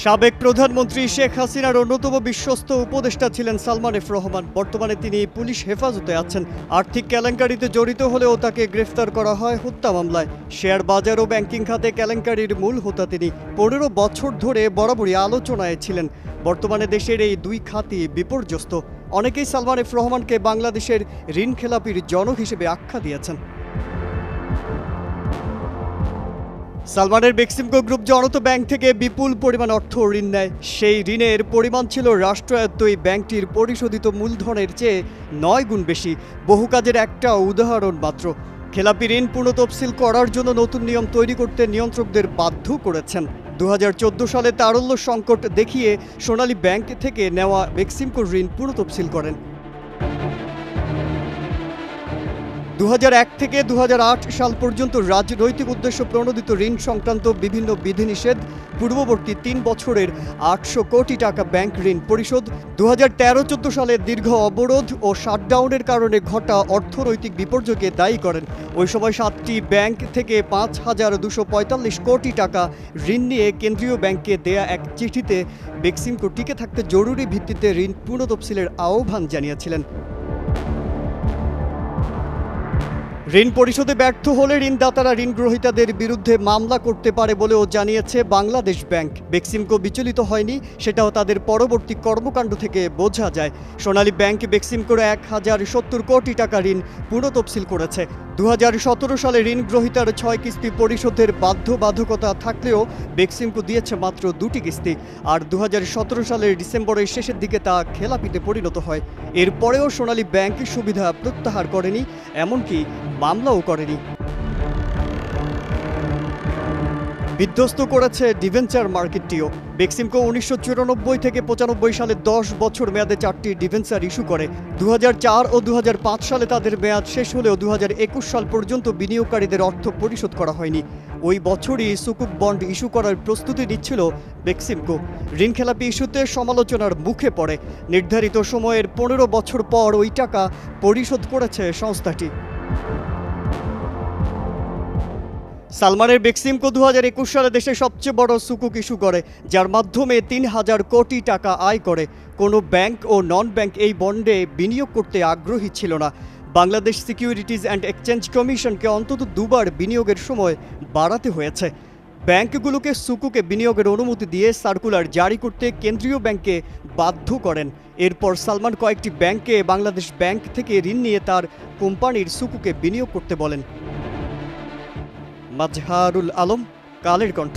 সাবেক প্রধানমন্ত্রী শেখ হাসিনার অন্যতম বিশ্বস্ত উপদেষ্টা ছিলেন সালমান এফ রহমান। বর্তমানে তিনি পুলিশ হেফাজতে আছেন। আর্থিক কেলেঙ্কারিতে জড়িত হলেও তাকে গ্রেফতার করা হয় হত্যা মামলায়। শেয়ার বাজার ও ব্যাংকিং খাতে কেলেঙ্কারির মূল হোতা তিনি। 15 বছর ধরে বরাবরই আলোচনায় ছিলেন। বর্তমানে দেশের এই দুই খাতই বিপর্যস্ত। অনেকেই সালমান এফ রহমানকে বাংলাদেশের ঋণখেলাপির জনক হিসেবে আখ্যা দিয়েছেন। সালমানের বেক্সিমকো গ্রুপ জনতা ব্যাংক থেকে বিপুল পরিমাণ অর্থ ঋণ নেয়। সেই ঋণের পরিমাণ ছিল রাষ্ট্রায়ত্ত এই ব্যাংকটির পরিশোধিত মূলধনের চেয়ে 9 গুণ বেশি। বহু কাজের একটা উদাহরণ মাত্র। খেলাপি ঋণ পুনঃতফসিল করার জন্য নতুন নিয়ম তৈরি করতে নিয়ন্ত্রকদের বাধ্য করেছেন। 2014 সালে তারল্য সংকট দেখিয়ে সোনালী ব্যাংক থেকে নেওয়া বেক্সিমকো ঋণ পুনঃতফসিল করেন। 2001 থেকে 2008 সাল পর্যন্ত রাজনৈতিক উদ্দেশ্য প্রণোদিত ঋণ সংক্রান্ত বিভিন্ন বিধিনিষেধ, পূর্ববর্তী 3 বছরের 800 কোটি টাকা ব্যাংক ঋণ পরিশোধ, 2013-14 সালে দীর্ঘ অবরোধ ও শাটডাউনের কারণে ঘটা অর্থনৈতিক বিপর্যয়কে দায়ী করেন। ওই সময় 7টি ব্যাংক থেকে 5,245 কোটি টাকা ঋণ নিয়ে কেন্দ্রীয় ব্যাংকে দেয়া এক চিঠিতে বেক্সিমকো টিকে থাকতে জরুরি ভিত্তিতে ঋণ পুনঃতফসিলের আহ্বান জানিয়েছিলেন। ঋণ পরিশোধে ব্যর্থ হলে ঋণদাতারা ঋণগ্রহীতাদের বিরুদ্ধে মামলা করতে পারে বলেও জানিয়েছে বাংলাদেশ ব্যাংক। বেক্সিমকো বিচলিত হয়নি, সেটাও তাদের পরবর্তী কর্মকাণ্ড থেকে বোঝা যায়। সোনালী ব্যাংক বেক্সিমকোর 1,070 কোটি টাকা ঋণ পুনঃতফসিল করেছে। 2017 সালে ঋণগ্রহীতার 6 কিস্তি পরিশোধের বাধ্যবাধকতা থাকলেও বেক্সিমকো দিয়েছে মাত্র 2টি কিস্তি। আর 2017 সালের ডিসেম্বরের শেষের দিকে তা খেলাপিতে পরিণত হয়। এরপরেও সোনালী ব্যাংক সুবিধা প্রত্যাহার করেনি, এমনকি মামলাও করেনি। বিধ্বস্ত করেছে ডিভেঞ্চার মার্কেটটিও। বেক্সিমকো 1994 থেকে 95 সালে 10 বছর মেয়াদে 4টি ডিভেঞ্চার ইস্যু করে। 2004 ও 2005 সালে তাদের মেয়াদ শেষ হলেও 2021 সাল পর্যন্ত বিনিয়োগকারীদের অর্থ পরিশোধ করা হয়নি। ওই বছরই সুকুক বন্ড ইস্যু করার প্রস্তুতি নিচ্ছিল বেক্সিমকো। ঋণখেলাপি ইস্যুতে সমালোচনার মুখে পড়ে। নির্ধারিত সময়ের 15 বছর পর ওই টাকা পরিশোধ করেছে সংস্থাটি। সালমানের বেক্সিমকো 2021 সালে দেশের সবচেয়ে বড় সুকুক ইস্যু করে, যার মাধ্যমে 3,000 কোটি টাকা আয় করে। কোনো ব্যাংক ও নন ব্যাংক এই বন্ডে বিনিয়োগ করতে আগ্রহী ছিল না। বাংলাদেশ সিকিউরিটিজ অ্যান্ড এক্সচেঞ্জ কমিশনকে অন্তত 2বার বিনিয়োগের সময় বাড়াতে হয়েছে। ব্যাংকগুলোকে সুকুকে বিনিয়োগের অনুমতি দিয়ে সার্কুলার জারি করতে কেন্দ্রীয় ব্যাংককে বাধ্য করেন। এরপর সালমান কয়েকটি ব্যাংকে বাংলাদেশ ব্যাংক থেকে ঋণ নিয়ে তার কোম্পানির সুকুকে বিনিয়োগ করতে বলেন। মাজহারুল আলম, কালের কণ্ঠ।